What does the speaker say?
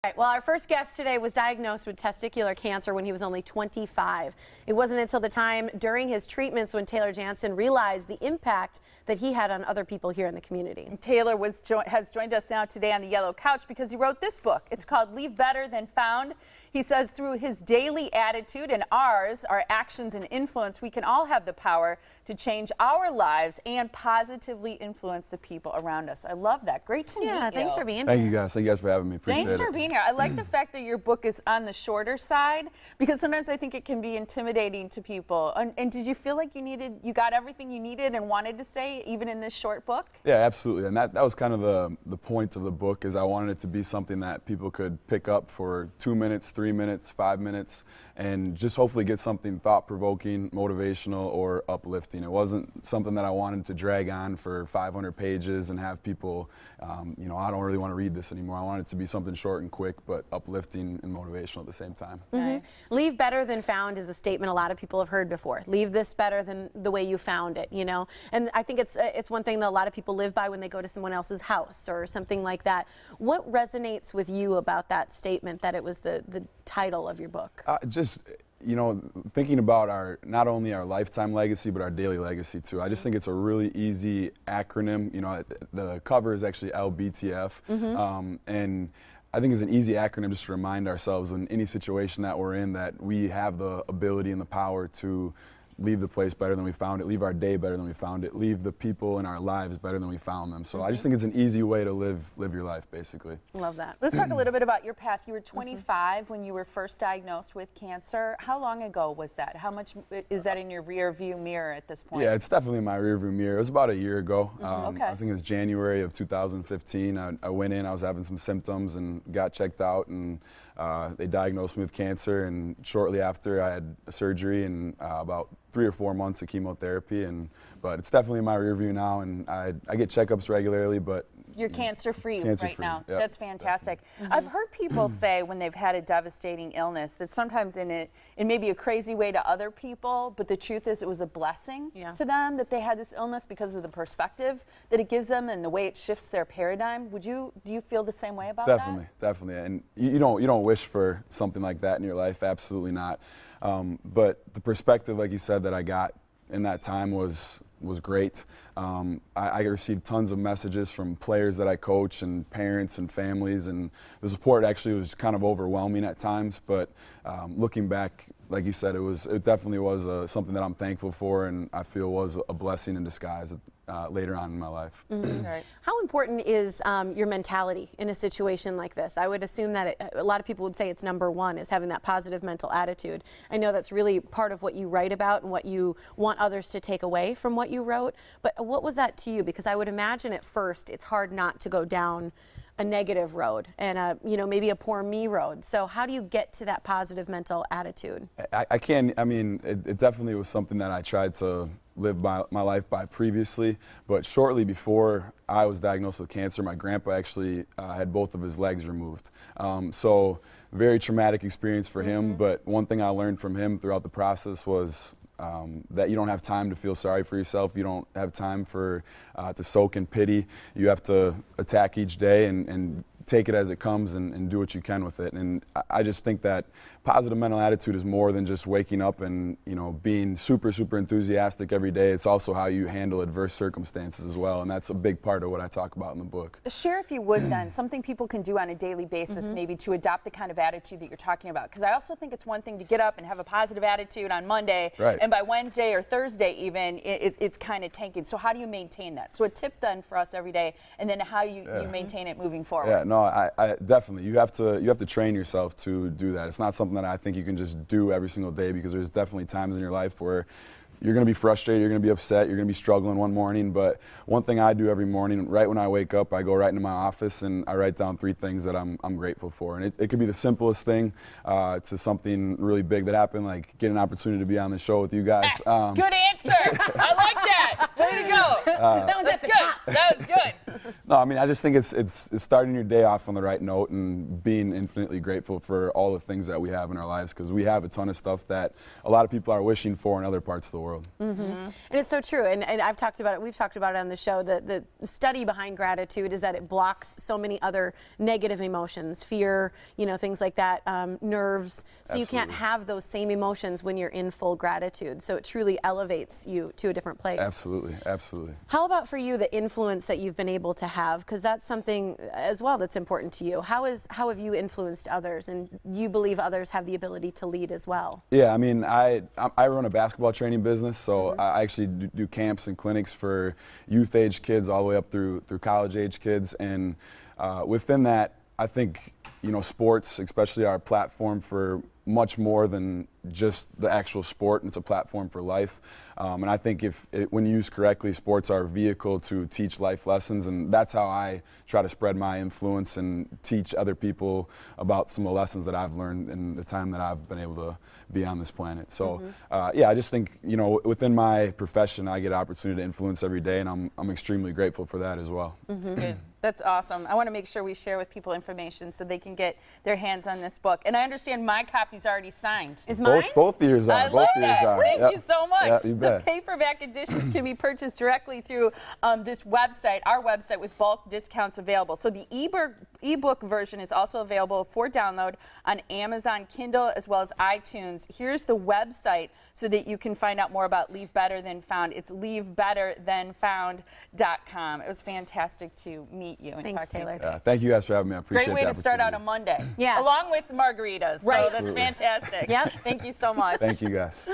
Right, well, our first guest today was diagnosed with testicular cancer when he was only 25. It wasn't until the time during his treatments when Taylor Jannsen realized the impact that he had on other people here in the community. Taylor has joined us now today on the yellow couch because he wrote this book. It's called Leave Better Than Found. He says through his daily attitude and ours, our actions and influence, we can all have the power to change our lives and positively influence the people around us. I love that. Great to meet you. Yeah, thanks for being here. Thank you guys. Thank you guys for having me. Appreciate it. Thanks for being here. I like the fact that your book is on the shorter side because sometimes I think it can be intimidating to people. And did you feel like you got everything you needed and wanted to say even in this short book? Yeah, absolutely. And that was kind of the point of the book, is I wanted it to be something that people could pick up for 2 minutes, 3 minutes, 5 minutes, and just hopefully get something thought-provoking, motivational, or uplifting. It wasn't something that I wanted to drag on for 500 pages and have people, you know, I don't really want to read this anymore. I want it to be something short and quick, but uplifting and motivational at the same time. Nice. Leave better than found is a statement a lot of people have heard before. Leave this better than the way you found it, you know? And I think it's one thing that a lot of people live by when they go to someone else's house or something like that. What resonates with you about that statement, that it was the title of your book? Just, you know, thinking about not only our lifetime legacy, but our daily legacy too. I just think it's a really easy acronym. You know, the cover is actually LBTF, and I think it's an easy acronym just to remind ourselves in any situation that we're in that we have the ability and the power to leave the place better than we found it, leave our day better than we found it, leave the people in our lives better than we found them. So I just think it's an easy way to live your life, basically. Love that. Let's talk a little bit about your path. You were 25 when you were first diagnosed with cancer. How long ago was that? How much is that in your rear view mirror at this point? Yeah, it's definitely in my rear view mirror. It was about a year ago. Okay. I think it was January of 2015. I went in, I was having some symptoms and got checked out, and they diagnosed me with cancer, and shortly after I had surgery and about 3 or 4 months of chemotherapy, but it's definitely in my rear view now, and I get checkups regularly, but you're cancer-free right now. Yep, that's fantastic. I've heard people say when they've had a devastating illness that sometimes it may be a crazy way to other people, but the truth is it was a blessing to them that they had this illness because of the perspective that it gives them and the way it shifts their paradigm. Do you feel the same way about that? Definitely. And you don't wish for something like that in your life, absolutely not. But the perspective, like you said, that I got in that time was great. I received tons of messages from players that I coach and parents and families, and the support actually was kind of overwhelming at times, but looking back, like you said, it definitely was something that I'm thankful for, and I feel was a blessing in disguise later on in my life. Right. How important is your mentality in a situation like this? I would assume that a lot of people would say it's number one, is having that positive mental attitude. I know that's really part of what you write about and what you want others to take away from what you wrote, but what was that to you? Because I would imagine at first it's hard not to go down a negative road and you know, maybe a poor me road. So how do you get to that positive mental attitude? I mean, it definitely was something that I tried to live my life by previously, but shortly before I was diagnosed with cancer, my grandpa actually had both of his legs removed. So very traumatic experience for him, but one thing I learned from him throughout the process was that you don't have time to feel sorry for yourself. You don't have time to soak in pity. You have to attack each day and take it as it comes and do what you can with it. And I just think that positive mental attitude is more than just waking up and, you know, being super enthusiastic every day. It's also how you handle adverse circumstances as well, and that's a big part of what I talk about in the book. Share, if you would, then something people can do on a daily basis maybe to adopt the kind of attitude that you're talking about, because I also think it's one thing to get up and have a positive attitude on Monday, and by Wednesday or Thursday even it's kind of tanking. So how do you maintain that? So a tip then for us every day, and then how you maintain it moving forward. Yeah, no, I definitely, you have to train yourself to do that. It's not something that I think you can just do every single day, because there's definitely times in your life where you're going to be frustrated, you're going to be upset, you're going to be struggling one morning. But one thing I do every morning, right when I wake up, I go right into my office and I write down 3 things that I'm grateful for. And it could be the simplest thing to something really big that happened, like getting an opportunity to be on the show with you guys. Good answer. answer. I like that. Way to go. That was That's at the good. top. That was good. No, I mean, I just think it's starting your day off on the right note and being infinitely grateful for all the things that we have in our lives, because we have a ton of stuff that a lot of people are wishing for in other parts of the world. And it's so true, and I've talked about it, we've talked about it on the show, that the study behind gratitude is that it blocks so many other negative emotions, fear, you know, things like that, nerves, so you can't have those same emotions when you're in full gratitude, so it truly elevates you to a different place. Absolutely, absolutely. How about for you, the influence that you've been able to have, because that's something as well that's important to you. How have you influenced others, and you believe others have the ability to lead as well? Yeah, I mean, I run a basketball training business, so I actually do camps and clinics for youth-age kids all the way up through college-age kids, and within that, I think, you know, sports, especially our platform for much more than just the actual sport, and it's a platform for life. And I think when used correctly, sports are a vehicle to teach life lessons, and that's how I try to spread my influence and teach other people about some of the lessons that I've learned in the time that I've been able to be on this planet. So yeah, I just think, you know, within my profession, I get an opportunity to influence every day, and I'm extremely grateful for that as well. That's good. That's awesome. I want to make sure we share with people information so they can get their hands on this book. And I understand my copy's already signed. Is mine? Both ears are. I love that. Thank you so much. Yeah, you bet. The paperback editions can be purchased directly through this website, our website, with bulk discounts available. So the ebook version is also available for download on Amazon Kindle as well as iTunes. Here's the website so that you can find out more about Leave Better Than Found. It's leavebetterthanfound.com. It was fantastic to meet you and Thanks, talk to Taylor. you today. Thank you guys for having me. I appreciate Great way the to start out a opportunity. Monday. Yeah. Along with margaritas. Right. So that's fantastic. Yep. Thank you so much. Thank you guys.